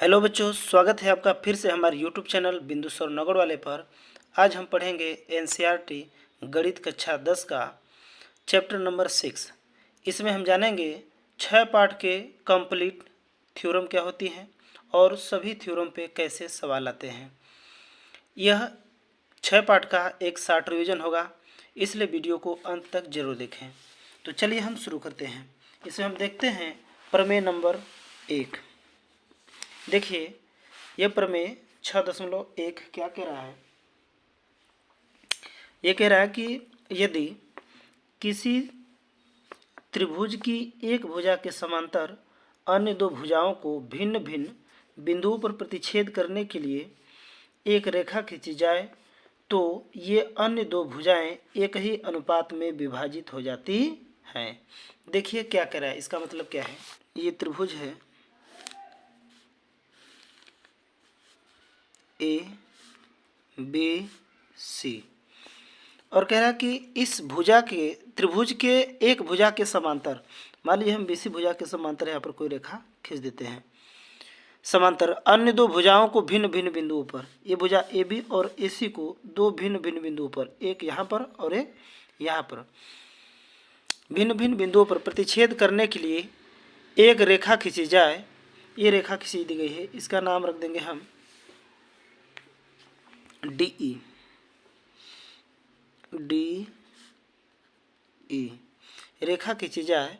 Hello बच्चों, स्वागत है आपका फिर से हमारे यूट्यूब चैनल बिंदु सर नगड़ वाले पर। आज हम पढ़ेंगे एनसीईआरटी गणित कक्षा 10 का चैप्टर नंबर 6। इसमें हम जानेंगे 6 पार्ट के कंप्लीट थ्योरम क्या होती हैं और सभी थ्योरम पे कैसे सवाल आते हैं। यह 6 पार्ट का एक शॉर्ट रिवीजन होगा, इसलिए वीडियो को अंत तक जरूर देखें। तो चलिए हम शुरू करते हैं। इसमें हम देखते हैं प्रमेय नंबर 1। देखिए, यह प्रमेय 6.1 क्या कह रहा है। यह कह रहा है कि यदि किसी त्रिभुज की एक भुजा के समांतर अन्य दो भुजाओं को भिन्न भिन्न बिंदुओं पर प्रतिच्छेद करने के लिए एक रेखा खींची जाए तो ये अन्य दो भुजाएं एक ही अनुपात में विभाजित हो जाती हैं। देखिए क्या कह रहा है, इसका मतलब क्या है। ये त्रिभुज है ए बी सी और कह रहा है कि इस भुजा के त्रिभुज के एक भुजा के समांतर, मान लीजिए हम बीसी भुजा के समांतर यहाँ पर कोई रेखा खींच देते हैं। समांतर अन्य दो भुजाओं को भिन्न भिन्न बिंदुओं पर, ये भुजा ए बी और ए सी को दो भिन्न भिन्न बिंदुओं पर, एक यहाँ पर और एक यहाँ पर, भिन्न भिन्न बिंदुओं पर प्रतिच्छेद करने के लिए एक रेखा खींची जाए। ये रेखा खींच दी गई है, इसका नाम रख देंगे हम डी ई। रेखा खींची जाए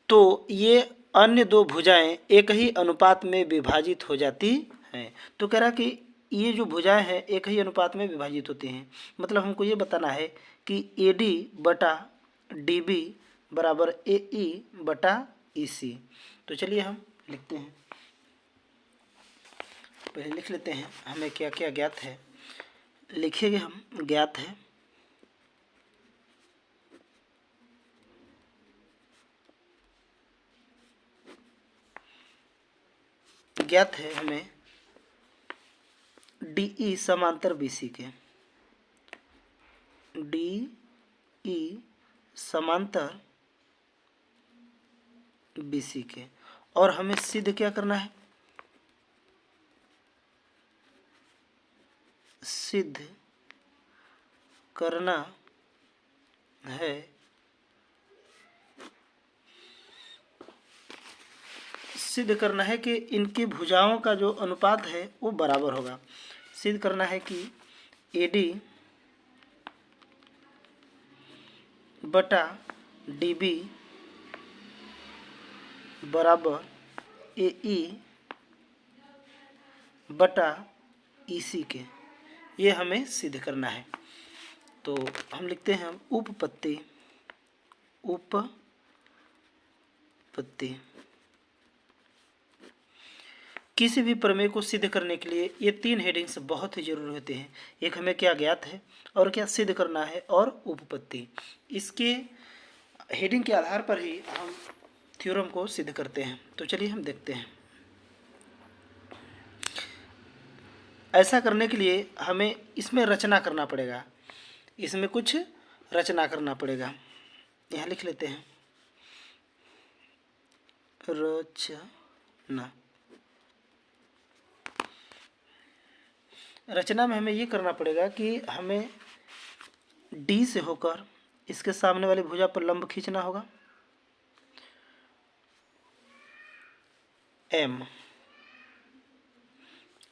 तो ये अन्य दो भुजाएं एक ही अनुपात में विभाजित हो जाती हैं। तो कह रहा कि ये जो भुजाएं हैं एक ही अनुपात में विभाजित होती हैं। मतलब हमको ये बताना है कि ए डी बटा डी बी बराबर ए ई बटा ई सी। तो चलिए हम लिखते हैं, पहले लिख लेते हैं हमें क्या क्या ज्ञात है। लिखेंगे हम ज्ञात है हमें डी ई समांतर बी सी के, डी ई समांतर बी सी के, और हमें सिद्ध क्या करना है, सिद्ध करना है कि इनकी भुजाओं का जो अनुपात है वो बराबर होगा। सिद्ध करना है कि ए डी बटा डी बी बराबर ए ई बटा ई सी के, ये हमें सिद्ध करना है। तो हम लिखते हैं उपपत्ति किसी भी प्रमेय को सिद्ध करने के लिए ये 3 हेडिंग्स बहुत ही जरूरी होते हैं। एक हमें क्या ज्ञात है और क्या सिद्ध करना है और उपपत्ति। इसके हेडिंग के आधार पर ही हम थ्योरम को सिद्ध करते हैं। तो चलिए हम देखते हैं। ऐसा करने के लिए हमें इसमें रचना करना पड़ेगा, इसमें कुछ रचना करना पड़ेगा। यहाँ लिख लेते हैं रचना में हमें ये करना पड़ेगा कि हमें डी से होकर इसके सामने वाली भुजा पर लंब खींचना होगा, एम,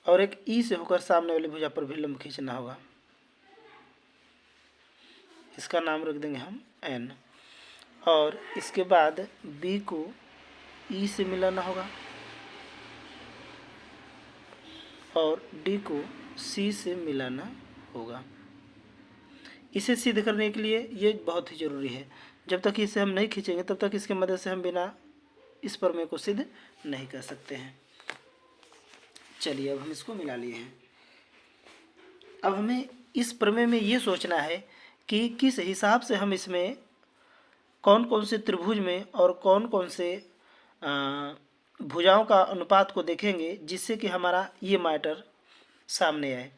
और एक ई से होकर सामने वाली भुजा पर भी लंब खींचना होगा, इसका नाम रख देंगे हम एन, और इसके बाद बी को ई से मिलाना होगा और डी को सी से मिलाना होगा। इसे सिद्ध करने के लिए ये बहुत ही ज़रूरी है। जब तक इसे हम नहीं खींचेंगे तब तक इसके मदद से हम बिना इस प्रमेय को सिद्ध नहीं कर सकते हैं। चलिए अब हम इसको मिला लिए हैं। अब हमें इस प्रमेय में ये सोचना है कि किस हिसाब से हम इसमें कौन कौन से त्रिभुज में और कौन कौन से भुजाओं का अनुपात को देखेंगे जिससे कि हमारा ये मैटर सामने आए।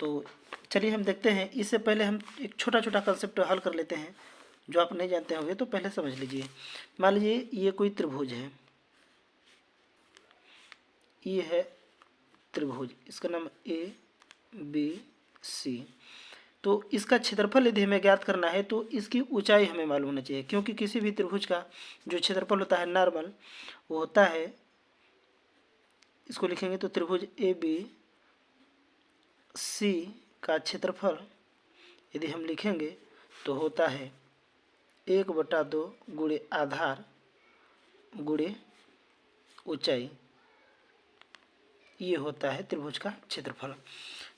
तो चलिए हम देखते हैं। इससे पहले हम एक छोटा छोटा कंसेप्ट हल कर लेते हैं जो आप नहीं जानते होंगे, तो पहले समझ लीजिए। मान लीजिए ये कोई त्रिभुज है, ये है त्रिभुज, इसका नाम ABC। तो इसका क्षेत्रफल यदि हमें ज्ञात करना है तो इसकी ऊंचाई हमें मालूम होना चाहिए, क्योंकि किसी भी त्रिभुज का जो क्षेत्रफल होता है नॉर्मल वो होता है, इसको लिखेंगे तो त्रिभुज ABC का क्षेत्रफल यदि हम लिखेंगे तो होता है 1/2 गुणे आधार गुणे ऊंचाई, ये होता है त्रिभुज का क्षेत्रफल।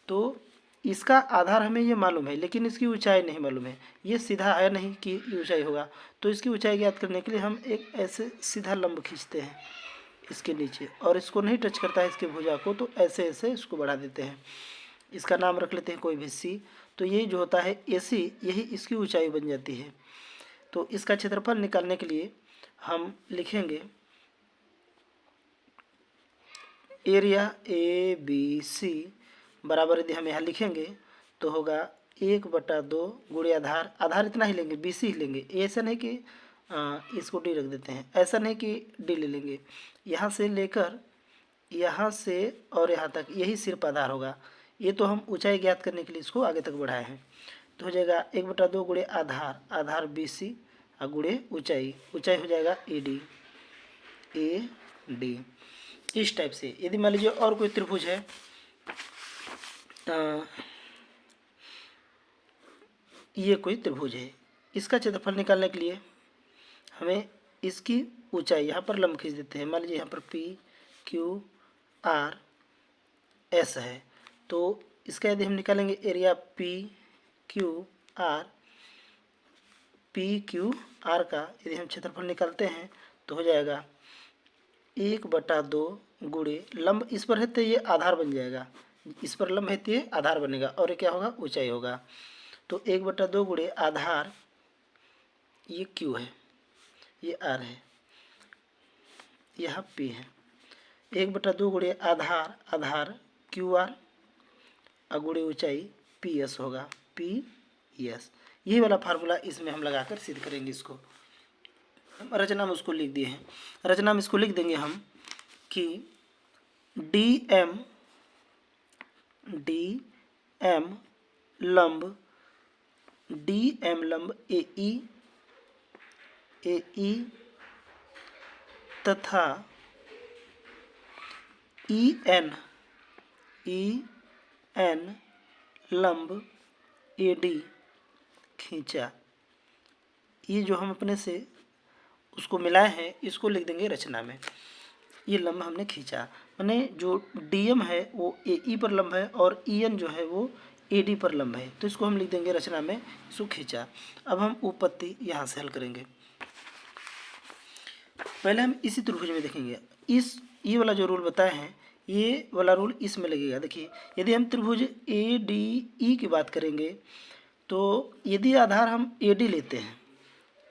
तो इसका आधार हमें ये मालूम है, लेकिन इसकी ऊंचाई नहीं मालूम है, ये सीधा है नहीं कि ऊंचाई होगा। तो इसकी ऊंचाई ज्ञात करने के लिए हम एक ऐसे सीधा लंब खींचते हैं इसके नीचे, और इसको नहीं टच करता है इसके भुजा को, तो ऐसे ऐसे इसको बढ़ा देते हैं। इसका नाम रख लेते हैं कोई भी C। तो ये जो होता है AC, यही इसकी ऊंचाई बन जाती है। तो इसका क्षेत्रफल निकालने के लिए हम लिखेंगे एरिया ABC बराबर, यदि हम यहाँ लिखेंगे तो होगा 1/2 गुणे आधार, आधार इतना ही लेंगे, BC ही लेंगे। ऐसा नहीं कि इसको D रख देते हैं, ऐसा नहीं कि D ले लेंगे, यहाँ से लेकर यहाँ से और यहाँ तक यही सिर्फ आधार होगा। ये तो हम ऊंचाई ज्ञात करने के लिए इसको आगे तक बढ़ाए हैं। तो हो जाएगा 1/2 गुणे आधार, आधार BC और गुणे ऊंचाई, ऊंचाई हो जाएगा AD। इस टाइप से यदि मान लीजिए और कोई त्रिभुज है, ये कोई त्रिभुज है, इसका क्षेत्रफल निकालने के लिए हमें इसकी ऊंचाई यहाँ पर लंब खींच देते हैं। मान लीजिए यहाँ पर PQRS है, तो इसका यदि हम निकालेंगे एरिया PQR का यदि हम क्षेत्रफल निकालते हैं तो हो जाएगा 1/2 गुणे लंब इस पर है तो ये आधार बन जाएगा, इस पर लंब है तो ये आधार बनेगा, और ये क्या होगा, ऊंचाई होगा। तो 1/2 गुणे आधार, ये Q है, ये R है, यहाँ P है। 1/2 गुणे आधार, आधार QR और गुणे ऊंचाई PS होगा, PS। यही वाला फार्मूला इसमें हम लगाकर सिद्ध करेंगे। इसको रचना में उसको लिख दिए हैं, रचना में इसको लिख देंगे हम कि DM लंब AE तथा EN लंब AD खींचा। ये जो हम अपने से उसको मिलाए हैं इसको लिख देंगे रचना में। ये लंब हमने खींचा, माने जो DM है वो AE पर लंब है और EN जो है वो AD पर लंब है, तो इसको हम लिख देंगे रचना में, इसको खींचा। अब हम उपपत्ति यहाँ से हल करेंगे। पहले हम इसी त्रिभुज में देखेंगे, ये वाला जो रूल बताए हैं ये वाला रूल इसमें लगेगा। देखिए यदि हम त्रिभुज ADE की बात करेंगे तो यदि आधार हम AD लेते हैं,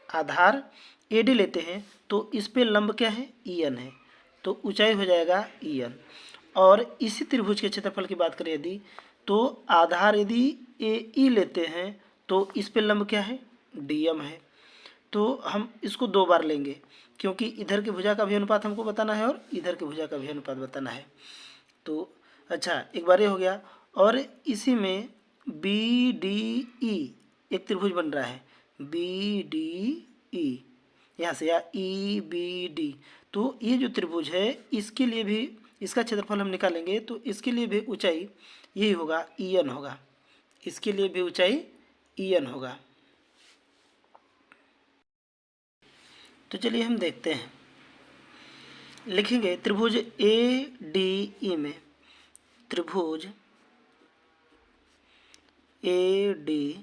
आधार AD लेते हैं तो इस पे लंब क्या है, EN है, तो ऊंचाई हो जाएगा EN। और इसी त्रिभुज के क्षेत्रफल की बात करें यदि, तो आधार यदि AE लेते हैं तो इस पे लंब क्या है, DM है। तो हम इसको 2 बार लेंगे, क्योंकि इधर के भुजा का भी अनुपात हमको बताना है और इधर के भुजा का भी अनुपात बताना है। तो अच्छा, एक बार ये हो गया। और इसी में BDE एक त्रिभुज बन रहा है, BDE यहाँ से, या EBD। तो ये जो त्रिभुज है इसके लिए भी इसका क्षेत्रफल हम निकालेंगे, तो इसके लिए भी ऊंचाई यही होगा, EN होगा, इसके लिए भी ऊंचाई EN होगा। तो चलिए हम देखते हैं, लिखेंगे त्रिभुज ADE में, त्रिभुज ADE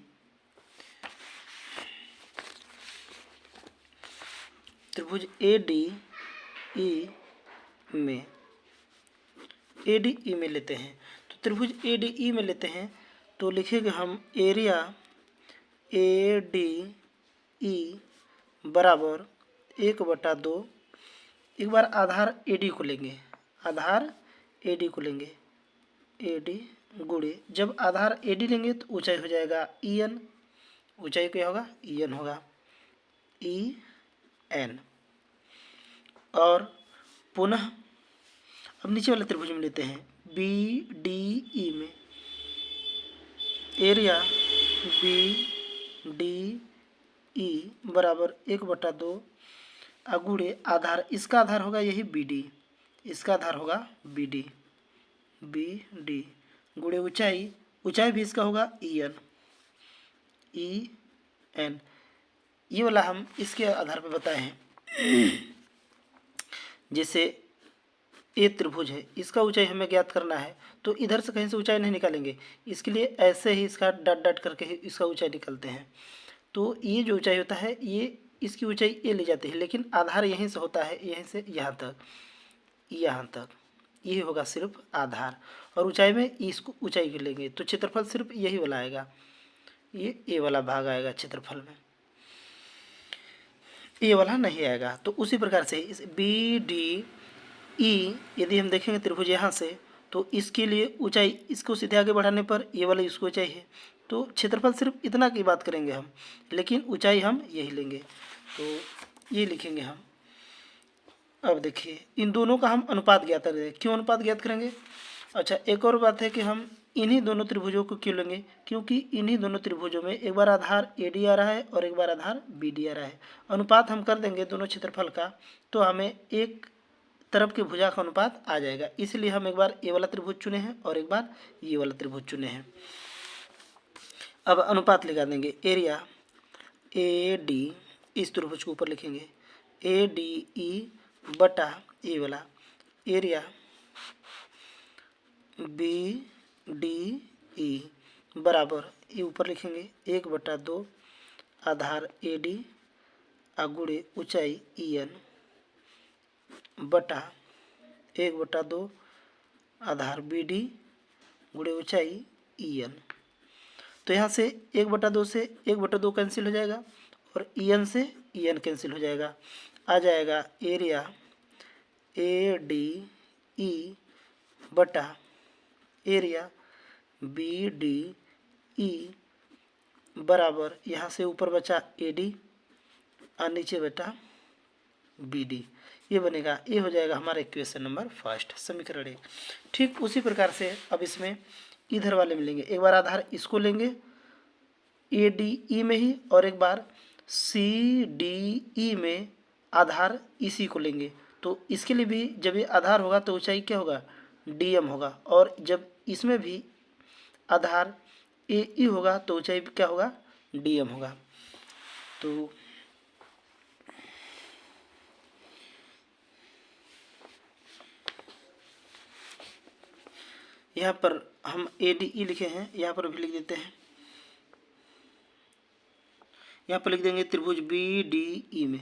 में लेते हैं। तो त्रिभुज ADE में लेते हैं तो लिखेंगे हम एरिया ADE बराबर 1/2, एक बार आधार AD को लेंगे, आधार AD को लेंगे, AD गुणे, जब आधार AD लेंगे तो ऊंचाई हो जाएगा EN, ऊंचाई क्या होगा, EN होगा, EN। और पुनः अब नीचे वाले त्रिभुज में लेते हैं बी डी ई में एरिया बी डी ई बराबर 1/2 अगुड़े आधार, इसका आधार होगा यही बी डी, इसका आधार होगा बी डी गुड़े ऊंचाई, ऊंचाई भी इसका होगा ई एन, ये वाला हम इसके आधार पर बताए हैं। जैसे ए त्रिभुज है, इसका ऊंचाई हमें ज्ञात करना है, तो इधर से कहीं से ऊंचाई नहीं निकालेंगे, इसके लिए ऐसे ही इसका डट डट करके ही इसका ऊंचाई निकलते हैं। तो ये जो ऊंचाई होता है ये इसकी ऊंचाई ए ले जाती है, लेकिन आधार यहीं से होता है, यहीं से यहाँ तक ये होगा सिर्फ आधार, और ऊंचाई में इसको ऊंचाई के लेंगे तो क्षेत्रफल सिर्फ यही वाला आएगा, ये ए वाला भाग आएगा क्षेत्रफल में, ये वाला नहीं आएगा। तो उसी प्रकार से इस बी डी ई यदि हम देखेंगे त्रिभुज यहाँ से, तो इसके लिए ऊंचाई, इसको सीधे आगे बढ़ाने पर ये वाला इसको ऊंचाई है, तो क्षेत्रफल सिर्फ इतना की बात करेंगे हम, लेकिन ऊंचाई हम यही लेंगे, तो ये लिखेंगे हम। अब देखिए इन दोनों का हम अनुपात ज्ञात करेंगे। क्यों अनुपात ज्ञात करेंगे? अच्छा, एक और बात है कि हम इन्हीं दोनों त्रिभुजों को क्यों लेंगे, क्योंकि इन्हीं दोनों त्रिभुजों में एक बार आधार ए डी आ रहा है और एक बार आधार बी डी आ रहा है। अनुपात हम कर देंगे दोनों क्षेत्रफल का, तो हमें एक तरफ के भुजा का अनुपात आ जाएगा, इसलिए हम एक बार ए वाला त्रिभुज चुने हैं और एक बार ये वाला त्रिभुज चुने हैं। अब अनुपात लगा देंगे, एरिया ए डी, इस त्रिभुज को ऊपर लिखेंगे ए डी ई बटा ए वाला, एरिया बी डी ई बराबर, ये ऊपर लिखेंगे 1/2 आधार ए डी अगुड़े ऊंचाई ई एन बटा 1/2 आधार बी डी गुड़े ऊंचाई ई एन। तो यहाँ से 1/2 से 1/2 कैंसिल हो जाएगा और ई एन से ई एन कैंसिल हो जाएगा, आ जाएगा एरिया ए डी ई बटा एरिया बी डी ई बराबर, यहाँ से ऊपर बचा ए डी और नीचे बेटा बी डी, ये बनेगा, ये हो जाएगा हमारा इक्वेशन नंबर फर्स्ट, समीकरण 1। ठीक उसी प्रकार से अब इसमें इधर वाले में लेंगे, एक बार आधार इसको लेंगे ए डी ई में ही, और एक बार सी डी ई में आधार इसी को लेंगे। तो इसके लिए भी जब ये आधार होगा तो ऊंचाई क्या होगा, डी एम होगा, और जब इसमें भी आधार ए ई होगा तो ऊंचाई क्या होगा, डी एम होगा। तो यहाँ पर हम ए डी ई लिखे हैं, यहाँ पर भी लिख देते हैं, यहाँ पर लिख देंगे त्रिभुज बी डी ई में,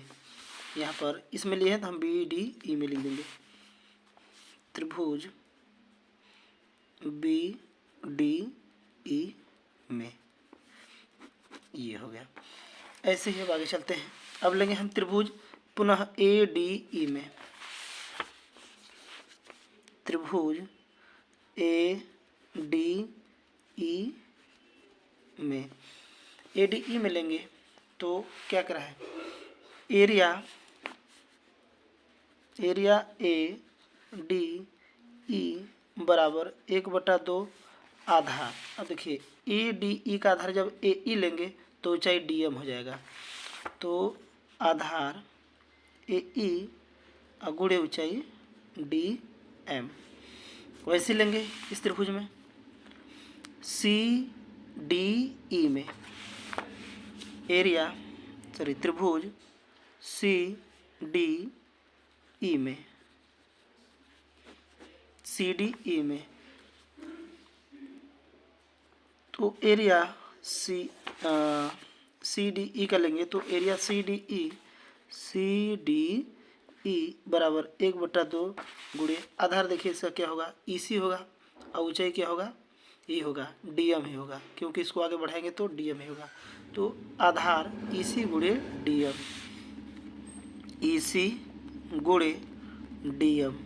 यहाँ पर इसमें लिए हैं तो हम बी डी ई में लिख देंगे त्रिभुज बी डी ई में, ये हो गया। ऐसे ही अब आगे चलते हैं। अब लेंगे हम त्रिभुज पुनः ए डी ई में, त्रिभुज ए डी ई में, ए डी ई में लेंगे तो क्या करा है, एरिया ए डी ई बराबर 1/2 आधार। अब देखिए ए डी ई का आधार जब ए ई लेंगे तो ऊंचाई डी एम हो जाएगा, तो आधार ए ई गुणे ऊंचाई डी एम। वैसे लेंगे इस त्रिभुज में सी डी ई में, एरिया त्रिभुज सी डी ई में, सी डी ई में, तो एरिया सी डी ई का लेंगे तो एरिया सी डी ई बराबर 1/2 गुणे आधार, देखिए इसका क्या होगा, ई सी होगा, और ऊंचाई क्या होगा, ये होगा डी एम ही होगा, क्योंकि इसको आगे बढ़ाएंगे तो डी एम ही होगा। तो आधार ई सी गुणे डी एम, ई सी गुणे डी एम,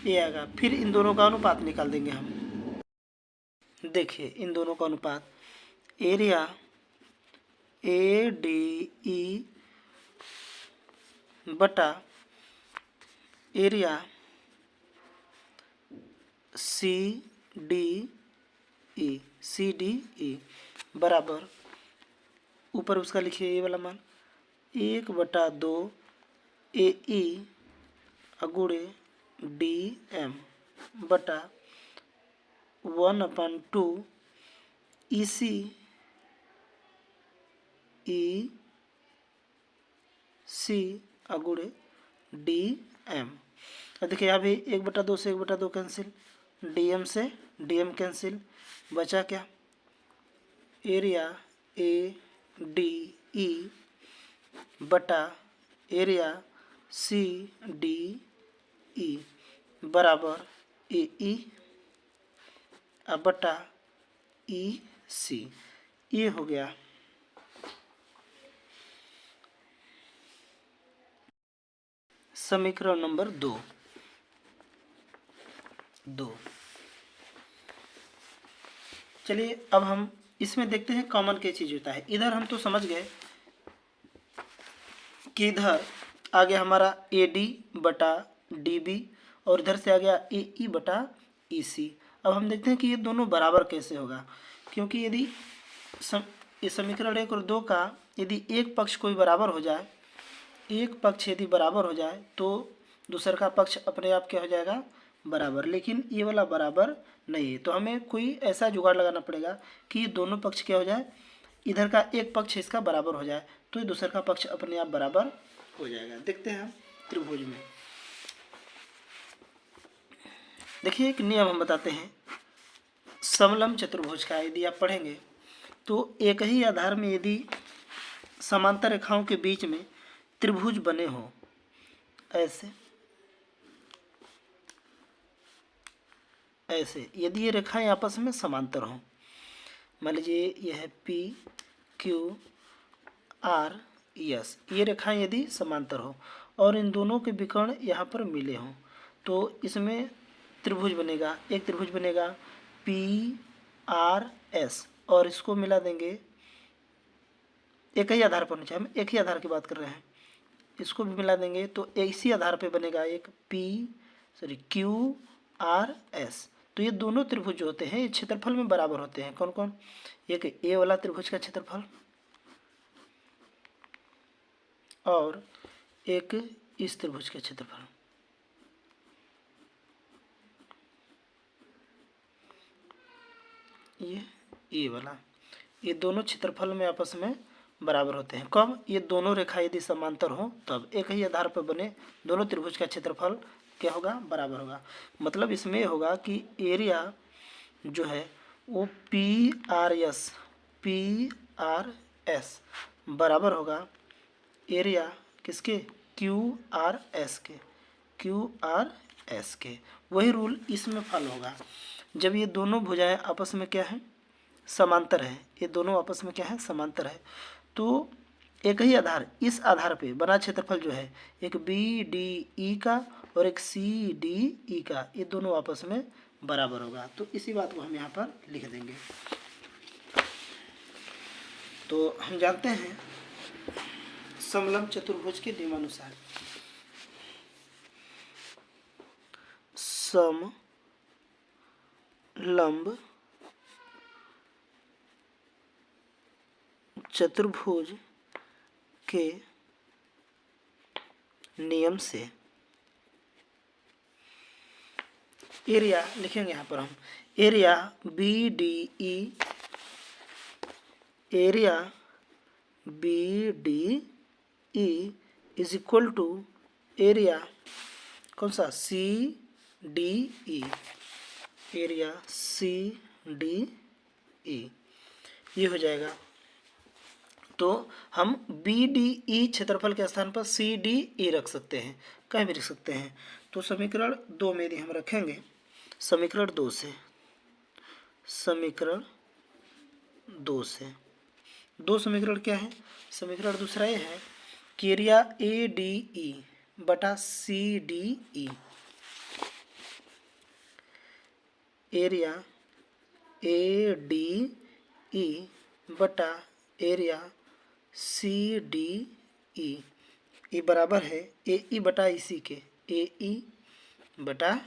ये आएगा। फिर इन दोनों का अनुपात निकाल देंगे हम। देखिए इन दोनों का अनुपात, एरिया ए डी ई बटा area C D E, C D E बराबर, ऊपर उसका लिखिए ये वाला मान 1/2 ए ई अगुड़े डी एम बटा 1/2 ई सी ई सी अगुड़े डी एम। अब देखिए यहाँ भी 1/2 से 1/2 कैंसिल, डी एम से डी एम कैंसिल, बचा क्या एरिया ए डी ई बटा एरिया सी डी ई बराबर ए ई अब बटा ई सी। ये हो गया समीकरण नंबर 2। चलिए अब हम इसमें देखते हैं कॉमन क्या चीज़ होता है। इधर हम तो समझ गए कि इधर आ गया हमारा ए डी बटा डी बी और इधर से आ गया ए ई बटा ई सी। अब हम देखते हैं कि ये दोनों बराबर कैसे होगा, क्योंकि यदि इस समीकरण 1 और 2 का यदि एक पक्ष कोई बराबर हो जाए, एक पक्ष यदि बराबर हो जाए तो दूसर का पक्ष अपने आप क्या हो जाएगा बराबर, लेकिन ये वाला बराबर नहीं है। तो हमें कोई ऐसा जुगाड़ लगाना पड़ेगा कि ये दोनों पक्ष क्या हो जाए, इधर का एक पक्ष इसका बराबर हो जाए तो ये दूसर का पक्ष अपने आप बराबर हो जाएगा। देखते हैं हम त्रिभुज में। देखिए एक नियम हम बताते हैं समलंब चतुर्भुज का। यदि आप पढ़ेंगे तो एक ही आधार में यदि समांतर रेखाओं के बीच में त्रिभुज बने हों, ऐसे ऐसे यदि ये रेखाएं आपस में समांतर हों, मान लीजिए यह है पी क्यू आर एस, ये रेखाएं यदि समांतर हो और इन दोनों के विकर्ण यहाँ पर मिले हों तो इसमें त्रिभुज बनेगा। एक त्रिभुज बनेगा पी आर एस और इसको मिला देंगे, एक ही आधार पर होना चाहिए, हम एक ही आधार की बात कर रहे हैं, इसको भी मिला देंगे तो इसी आधार पे बनेगा एक क्यू आर एस। तो ये दोनों त्रिभुज जो होते हैं क्षेत्रफल में बराबर होते हैं। कौन कौन, एक ए वाला त्रिभुज का क्षेत्रफल और एक इस त्रिभुज का क्षेत्रफल। ये वाला, ये दोनों क्षेत्रफल में आपस में बराबर होते हैं। कब, ये दोनों रेखा यदि समांतर हो तब एक ही आधार पर बने दोनों त्रिभुज का क्षेत्रफल क्या होगा बराबर होगा। मतलब इसमें होगा कि एरिया जो है वो पी आर एस बराबर होगा एरिया किसके, क्यू आर एस के। वही रूल इसमें फॉलो होगा। जब ये दोनों भुजाएं आपस में क्या है समांतर है, ये दोनों आपस में क्या है समांतर है, तो एक ही आधार, इस आधार पे बना क्षेत्रफल जो है एक बी डी ई का और एक सी डी ई का, ये दोनों आपस में बराबर होगा। तो इसी बात को हम यहाँ पर लिख देंगे। तो हम जानते हैं समलंब चतुर्भुज के नियमानुसार समलंब चतुर्भुज के नियम से एरिया लिखेंगे यहाँ पर हम, area B D E, area B D E is equal to area कौन सा C D E, area C D E, ये हो जाएगा। तो हम बी डी ई क्षेत्रफल के स्थान पर सी डी ई रख सकते हैं, कहीं भी रख सकते हैं। तो समीकरण 2 में यदि हम रखेंगे समीकरण 2 से, दो समीकरण क्या है, समीकरण दूसरा ये है कि एरिया ए डी ई बटा C D E, area A D E बटा एरिया सी डी ई, ये बराबर है ए ई बटा ई सी के, ए ई बटा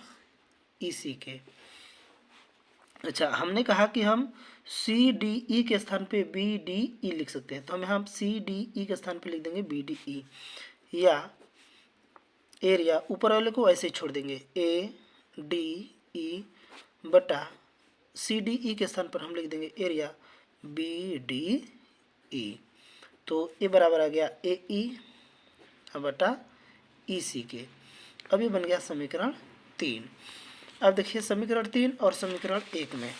ई सी के। अच्छा, हमने कहा कि हम सी डी ई के स्थान पे बी डी ई लिख सकते हैं, तो हम यहाँ सी डी ई के स्थान पे लिख देंगे बी डी ई, या एरिया ऊपर वाले को ऐसे ही छोड़ देंगे ए डी ई बटा सी डी ई के स्थान पर हम लिख देंगे एरिया बी डी ई। तो ए बराबर आ गया ए ई बटा ई सी के। अब ये बन गया समीकरण 3। अब देखिए समीकरण 3 और समीकरण 1 में,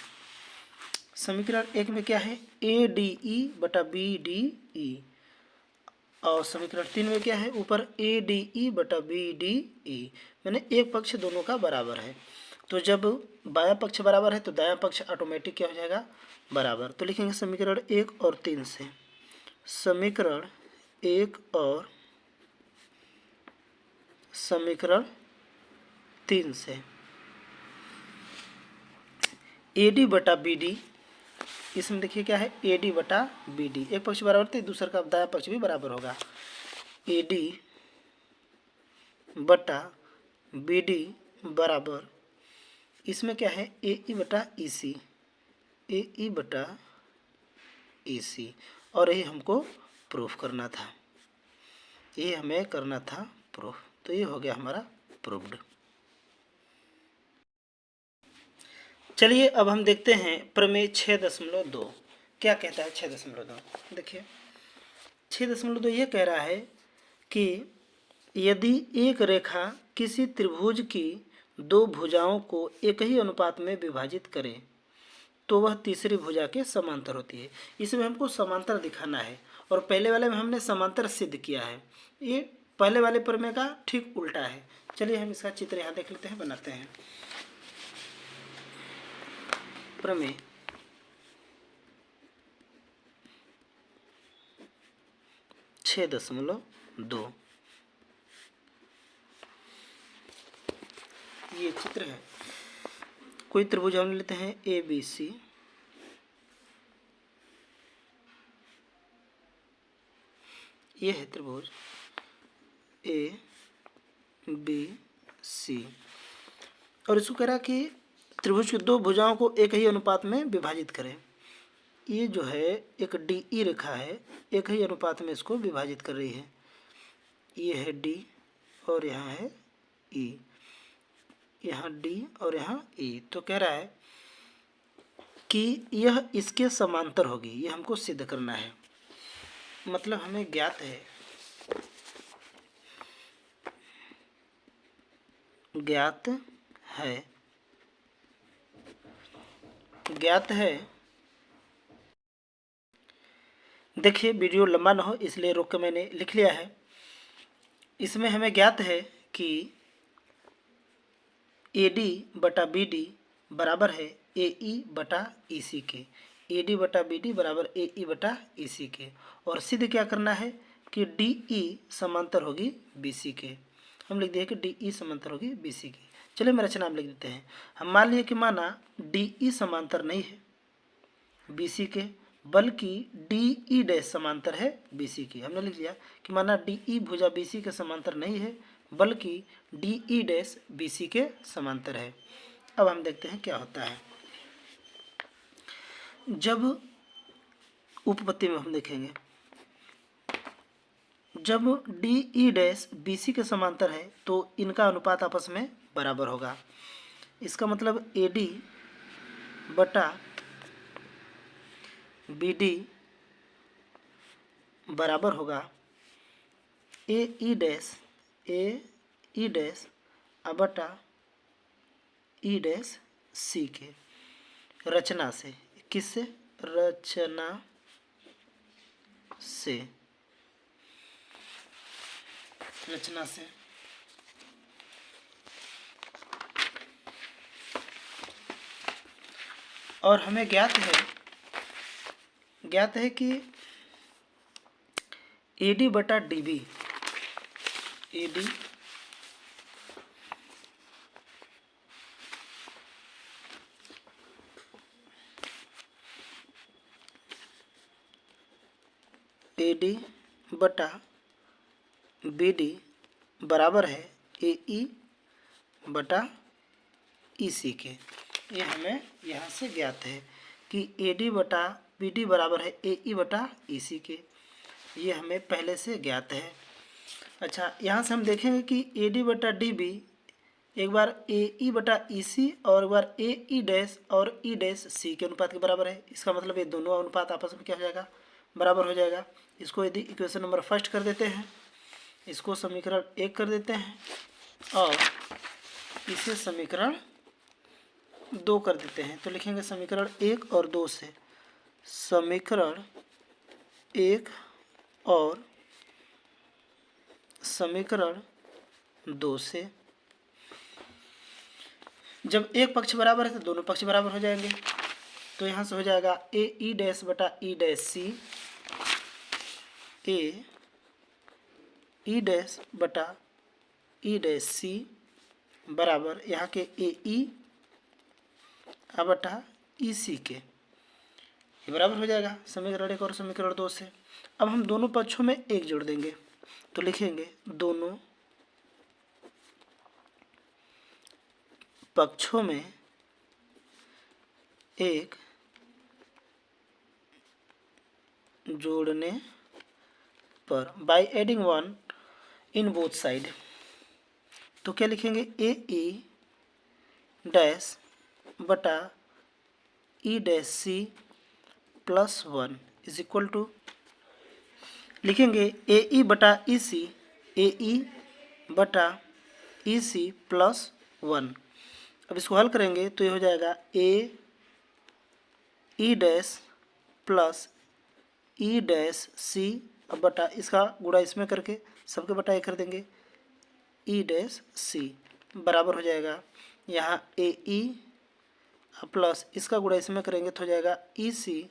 समीकरण 1 में क्या है, ए डी ई बटा बी डी ई, और समीकरण 3 में क्या है, ऊपर ए डी ई बटा बी डी ई। मैंने एक पक्ष दोनों का बराबर है, तो जब बायां पक्ष बराबर है तो दायां पक्ष ऑटोमेटिक क्या हो जाएगा, बराबर। तो लिखेंगे समीकरण 1 और 3 से, समीकरण 1 और समीकरण 3 से ए डी बटा बी डी, इसमें देखिए क्या है, ए डी बटा बी डी, एक पक्ष बराबर थे, दूसरा का दायां पक्ष भी बराबर होगा, ए डी बटा बी डी बराबर, इसमें क्या है, ए ई बटा ई सी, ए ई बटा ई सी, और ये हमको प्रूफ करना था, ये हमें करना था प्रूफ। तो ये हो गया हमारा प्रूफ्ड। चलिए अब हम देखते हैं प्रमेय 6.2 क्या कहता है। 6.2 देखिए, 6.2 ये कह रहा है कि यदि एक रेखा किसी त्रिभुज की दो भुजाओं को एक ही अनुपात में विभाजित करे तो वह तीसरी भुजा के समांतर होती है। इसमें हमको समांतर दिखाना है, और पहले वाले में हमने समांतर सिद्ध किया है, ये पहले वाले प्रमेय का ठीक उल्टा है। चलिए हम इसका चित्र यहाँ देख लेते हैं, बनाते हैं। प्रमेय 6.2 ये चित्र है। कोई त्रिभुज हम लेते हैं ए बी सी, ये है त्रिभुज ए बी सी, और इसको कह रहा कि त्रिभुज की दो भुजाओं को एक ही अनुपात में विभाजित करें। ये जो है एक डी ई रेखा है, एक ही अनुपात में इसको विभाजित कर रही है। ये है डी और यहाँ है ई, यहाँ डी और यहाँ ई। तो कह रहा है कि यह इसके समांतर होगी, ये हमको सिद्ध करना है। मतलब हमें ज्ञात है, ज्ञात है। देखिए वीडियो लंबा ना हो इसलिए रोक के मैंने लिख लिया है। इसमें हमें ज्ञात है कि ए डी बटा बी डी बराबर है ए ई बटा ई सी के, ए डी बटा बी डी बराबर ए ई बटा ई सी के, और सिद्ध क्या करना है कि डी ई समांतर होगी बी सी के। हम लिख दिए कि डी ई समांतर होगी बी सी की। चलिए मैं रचना में लिख देते हैं। हम मान लिए कि माना डी ई समांतर नहीं है बी सी के, बल्कि डी ई डैश समांतर है बी सी की। हमने लिख दिया कि माना डी ई भुजा बी सी के समांतर नहीं है, बल्कि D E dash B C के समांतर है। अब हम देखते हैं क्या होता है। जब उपपत्ति में हम देखेंगे, जब D E dash B C के समांतर है तो इनका अनुपात आपस में बराबर होगा। इसका मतलब ए डी बटा बी डी बराबर होगा ए ई डैश बटा ई डैश सी के। रचना से, किससे, रचना से, रचना से। और हमें ज्ञात है कि ए डी बटा डी बी, ए डी बटा बी डी बराबर है ए ई बटा ई सी के। ये हमें यहाँ से ज्ञात है कि AD बटा BD बराबर है AE बटा EC के, ये हमें पहले से ज्ञात है। अच्छा, यहाँ से हम देखेंगे कि AD बटा DB एक बार AE बटा EC और एक बार AE डैश और E डैश C के अनुपात के बराबर है। इसका मतलब ये दोनों अनुपात आपस में क्या हो जाएगा, बराबर हो जाएगा। इसको यदि इक्वेशन नंबर फर्स्ट कर देते हैं, इसको समीकरण 1 कर देते हैं और इसे समीकरण 2 कर देते हैं, तो लिखेंगे समीकरण 1 और 2 से, समीकरण 1 और समीकरण 2 से। जब एक पक्ष बराबर है तो दोनों पक्ष बराबर हो जाएंगे, तो यहाँ से हो जाएगा AE डैश बटा E dash C, AE dash बटा E डैश C बराबर यहाँ के AE बटा EC के, ये बराबर हो जाएगा समीकरण 1 और समीकरण 2 से। अब हम दोनों पक्षों में 1 जोड़ देंगे, तो लिखेंगे दोनों पक्षों में 1 जोड़ने पर by adding 1 in both side, तो क्या लिखेंगे AE डैश बटा E dash C plus 1 is equal to, लिखेंगे AE बटा EC, AE बटा EC प्लस 1। अब इसको हल करेंगे तो ये हो जाएगा AE dash plus E dash C अब बटा इसका गुणा इसमें करके सबके बटा एक कर देंगे E डैश C बराबर हो जाएगा यहाँ AE प्लस इसका गुणा इसमें करेंगे तो हो जाएगा EC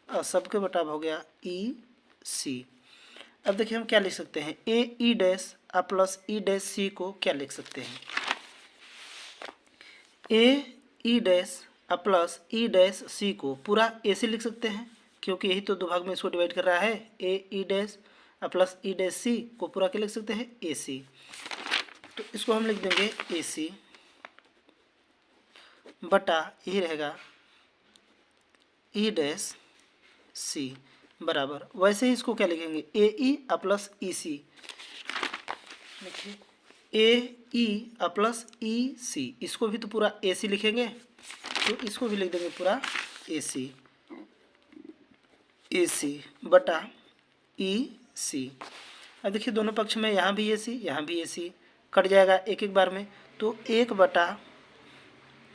और सबके बटा हो गया EC। अब देखिए हम क्या लिख सकते हैं, AE dash plus E dash C को क्या लिख सकते हैं, AE dash plus E dash C को पूरा AC लिख सकते हैं, क्योंकि यही तो दो भाग में इसको डिवाइड कर रहा है। AE dash plus E dash C को पूरा क्या लिख सकते हैं, AC, तो इसको हम लिख देंगे AC बटा यही रहेगा E डैश C बराबर, वैसे ही इसको क्या लिखेंगे AE प्लस EC, देखिए AE प्लस EC, इसको भी तो पूरा AC लिखेंगे, तो इसको भी लिख देंगे पूरा AC बटा EC। अब देखिए दोनों पक्ष में यहाँ भी AC यहाँ भी AC कट जाएगा एक एक बार में, तो 1 बटा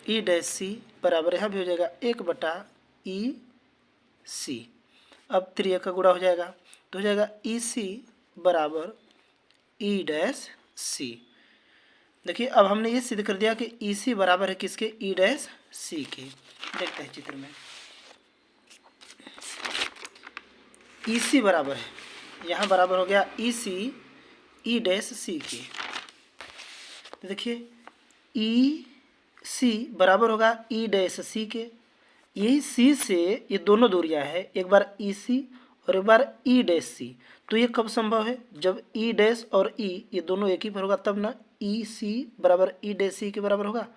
E डैश C बराबर यहाँ भी हो जाएगा 1 बटा EC। अब 3 का गुणा हो जाएगा तो हो जाएगा EC बराबर E डैश C। देखिए अब हमने ये सिद्ध कर दिया कि EC बराबर है किसके, E डैश C के। देखते हैं चित्र में, EC बराबर है, यहाँ बराबर हो गया EC E डैश C के। तो देखिए EC बराबर होगा E डैश C के, यही C से ये दोनों दूरियां है, एक बार EC और एक बार E डैश C, तो ये कब संभव है, जब E डैश और E ये दोनों एक ही पर होगा तब ना EC बराबर E डैश C के बराबर होगा,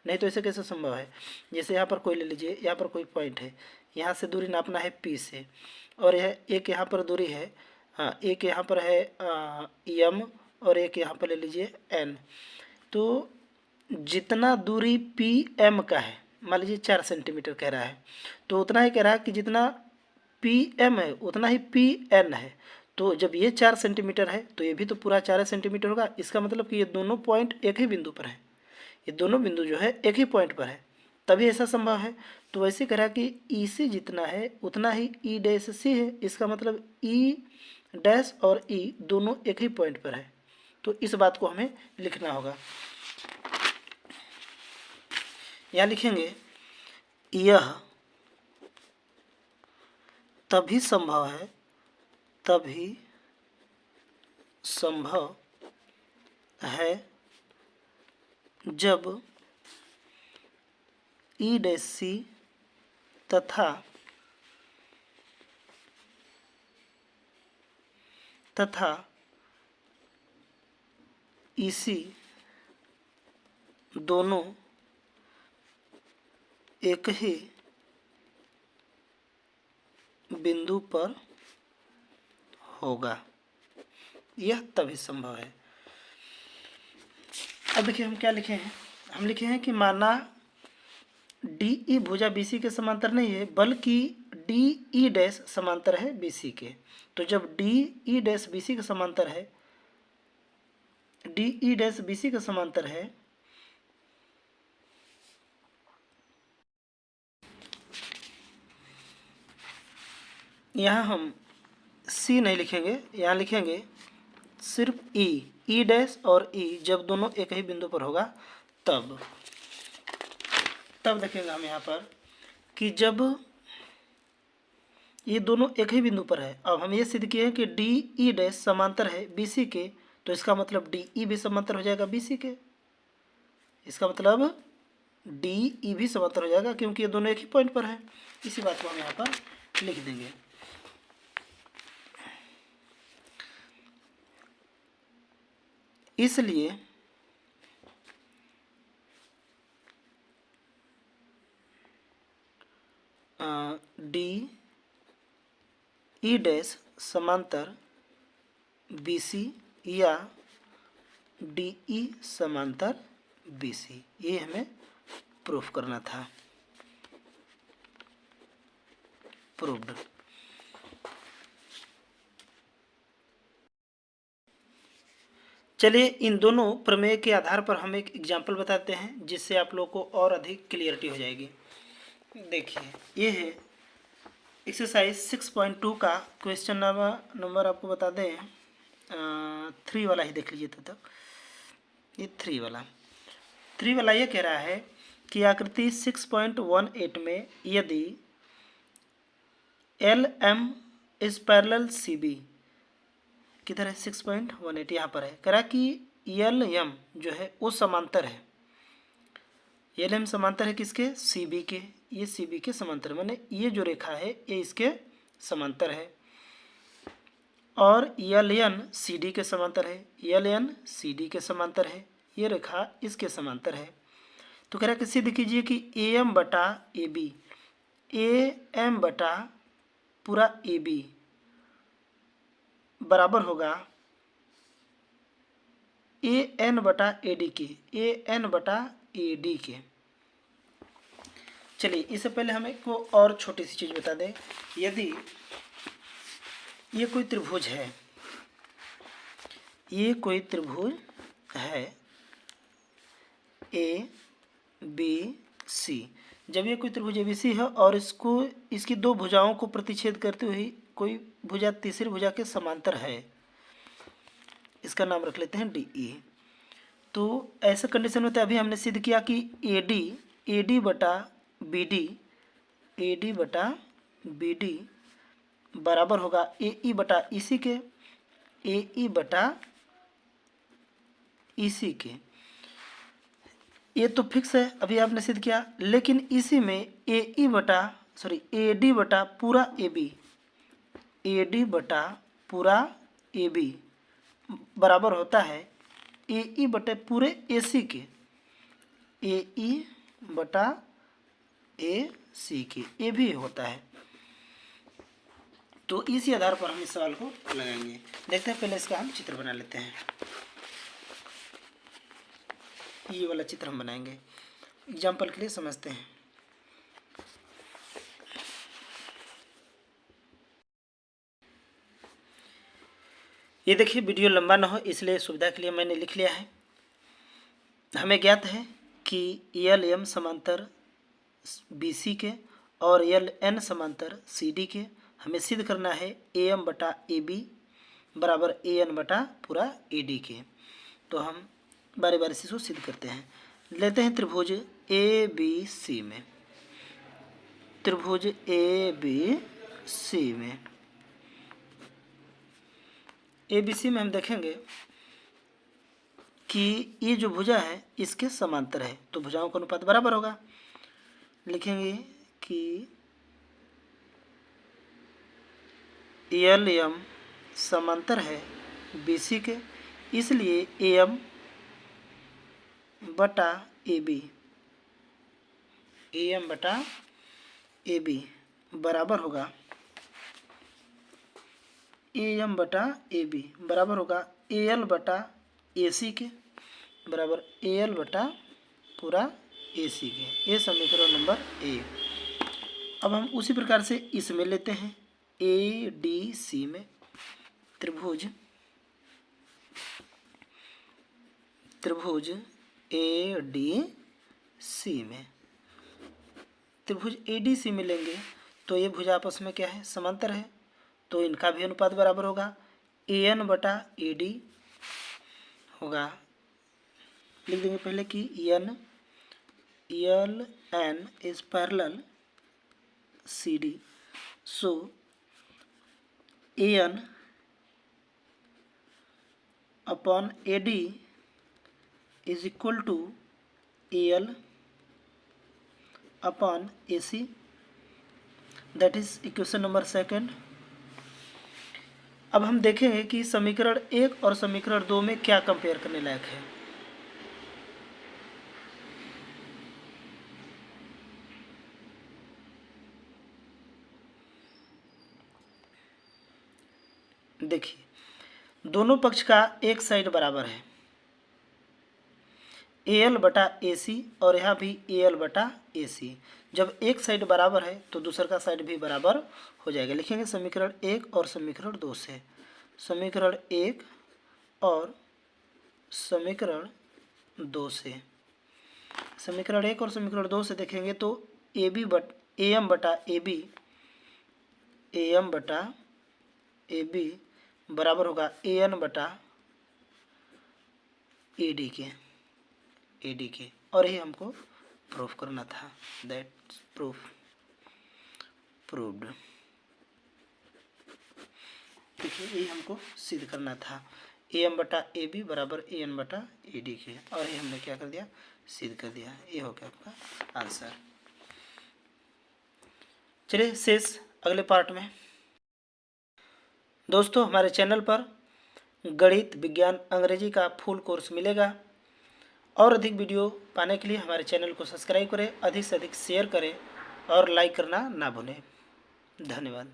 नहीं तो ऐसे कैसे संभव है। जैसे यहाँ पर कोई ले लीजिए, यहाँ पर कोई पॉइंट है, यहाँ से दूरी नापना है P से, और यह एक यहाँ पर दूरी है, हाँ एक यहाँ पर है M और एक यहाँ पर ले लीजिए N, तो जितना दूरी PM का है, मान लीजिए 4 सेंटीमीटर कह रहा है, तो उतना ही कह रहा है कि जितना PM है उतना ही PN है, तो जब ये 4 सेंटीमीटर है तो ये भी तो पूरा 4 सेंटीमीटर होगा। इसका मतलब कि ये दोनों पॉइंट एक ही बिंदु पर है, ये दोनों बिंदु जो है एक ही पॉइंट पर है, तभी ऐसा संभव है। तो वैसे कह रहा है कि EC जितना है उतना ही E डैश C है, इसका मतलब E डैश और E दोनों एक ही पॉइंट पर है, तो इस बात को हमें लिखना होगा। यहाँ लिखेंगे यह तभी संभव है, तभी संभव है जब E डैश C तथा EC दोनों एक ही बिंदु पर होगा, यह तभी संभव है। अब देखिए हम क्या लिखे हैं, हम लिखे हैं कि माना डी ई भुजा बीसी के समांतर नहीं है बल्कि डी ई डैश समांतर है बीसी के। तो जब डी ई डैश बीसी के समांतर है, डी ई डैश बीसी के समांतर है, यहाँ हम सी नहीं लिखेंगे, यहाँ लिखेंगे सिर्फ ई डैश और ई जब दोनों एक ही बिंदु पर होगा तब देखेंगे हम यहाँ पर कि जब ये दोनों एक ही बिंदु पर है। अब हम ये सिद्ध किए हैं कि डी ई डैश समांतर है बीसी के, तो इसका मतलब डी ई भी समांतर हो जाएगा बीसी के। इसका मतलब डी ई भी समांतर हो जाएगा क्योंकि ये दोनों एक ही पॉइंट पर है। इसी बात को हम यहाँ पर लिख देंगे। इसलिए डी ई डैश समांतर बीसी या डी ई समांतर बीसी, ये हमें प्रूफ करना था। प्रूव्ड। चलिए इन दोनों प्रमेय के आधार पर हम एक एग्जाम्पल बताते हैं जिससे आप लोग को और अधिक क्लियरिटी हो जाएगी। देखिए ये है एक्सरसाइज 6.2 का क्वेश्चन नंबर आपको बता दें 3 वाला ही देख लीजिए तब तक। ये 3 वाला ये कह रहा है कि आकृति 6.18 में यदि L M is parallel C B, किधर है 6.18 यहाँ पर है, कह रहा कि एल एम जो है वो समांतर है। एल एम समांतर है किसके, सी बी के। ये सी बी के समांतर, माने ये जो रेखा है ये इसके समांतर है। और एल एन सी डी के समांतर है, एल एन सी डी के समांतर है, ये रेखा इसके समांतर है। तो कह रहा कि सिद्ध कीजिए कि ए एम बटा ए बी, ए एम बटा पूरा ए बी बराबर होगा ए एन बटा ए डी के, ए एन बटा ए डी के। चलिए इससे पहले हम एक और छोटी सी चीज़ बता दें। यदि ये कोई त्रिभुज है, ये कोई त्रिभुज है ए बी सी, जब ये कोई त्रिभुज ए बी सी है और इसको इसकी दो भुजाओं को प्रतिच्छेद करते हुए कोई भुजा तीसरी भुजा के समांतर है, इसका नाम रख लेते हैं डी ई। तो ऐसा कंडीशन में तो अभी हमने सिद्ध किया कि ए डी बटा बी डी, ए डी बटा बी डी बराबर होगा ए ई बटा ई सी के, ए ई बटा ई सी के। ये तो फिक्स है, अभी आपने सिद्ध किया। लेकिन इसी में ए डी बटा पूरा ए बी, ए डी बटा पूरा ए बी बराबर होता है ए ई बटे पूरे ए सी के, ए ई बटा ए सी के, ए भी होता है। तो इसी आधार पर हम इस सवाल को लगाएंगे। देखते हैं, पहले इसका हम चित्र बना लेते हैं। ये वाला चित्र हम बनाएंगे, एग्जाम्पल के लिए समझते हैं। ये देखिए वीडियो लंबा ना हो इसलिए सुविधा के लिए मैंने लिख लिया है। हमें ज्ञात है कि एल एम समांतर बी सी के और एल एन समांतर सी डी के। हमें सिद्ध करना है ए एम बटा ए बी बराबर ए एन बटा पूरा ए डी के। तो हम बारी बारी से इसको सिद्ध करते हैं। लेते हैं त्रिभुज ए बी सी में, त्रिभुज ए बी सी में, ए बी सी में हम देखेंगे कि ये जो भुजा है इसके समांतर है, तो भुजाओं का अनुपात बराबर होगा। लिखेंगे कि एल एम समांतर है बी सी के, इसलिए ए एम बटा ए बी AM बटा AB बराबर होगा AM बटा AB बराबर होगा AL बटा AC के बराबर AL बटा पूरा AC के। ये समीकरण नंबर ए। अब हम उसी प्रकार से इसमें लेते हैं ADC में त्रिभुज ADC में त्रिभुज ADC में लेंगे तो ये भुजा आपस में क्या है, समांतर है, तो इनका भी अनुपात बराबर होगा AN बटा AD होगा। लिख देंगे पहले कि LN is parallel CD, so AN upon AD is equal to AL upon AC, that is equation number second. अब हम देखेंगे कि समीकरण 1 और समीकरण 2 में क्या कंपेयर करने लायक है। देखिए दोनों पक्ष का एक साइड बराबर है AL बटा AC और यहाँ भी AL बटा AC। जब एक साइड बराबर है तो दूसरा का साइड भी बराबर हो जाएगा। लिखेंगे समीकरण 1 और समीकरण 2 से। समीकरण 1 और समीकरण 2 से। समीकरण 1 और समीकरण 2 से देखेंगे तो AM बटा AB बराबर होगा AN बटा AD के और ये हमको प्रूफ करना था। That's proved. देखिए ये हमको सिद्ध करना था AM बटा AB बराबर AN बटा AD के, और ये हमने क्या कर दिया, सिद्ध कर दिया। ये हो गया आपका आंसर। चलिए शेष अगले पार्ट में। दोस्तों हमारे चैनल पर गणित, विज्ञान, अंग्रेजी का फुल कोर्स मिलेगा और अधिक वीडियो पाने के लिए हमारे चैनल को सब्सक्राइब करें, अधिक से अधिक शेयर करें और लाइक करना ना भूलें। धन्यवाद।